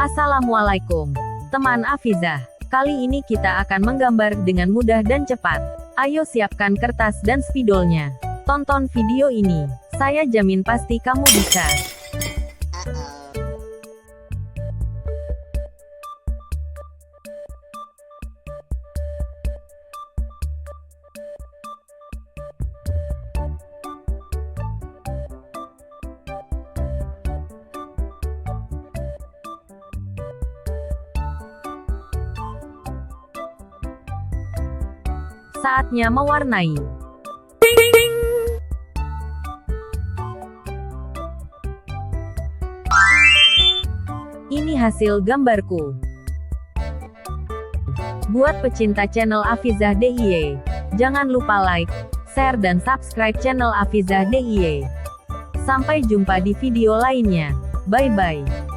Assalamualaikum, teman Afizah. Kali ini kita akan menggambar dengan mudah dan cepat. Ayo siapkan kertas dan spidolnya. Tonton video ini. Saya jamin pasti kamu bisa. Saatnya mewarnai. Ini hasil gambarku. Buat pecinta channel Afizah DIY, jangan lupa like, share dan subscribe channel Afizah DIY. Sampai jumpa di video lainnya. Bye-bye.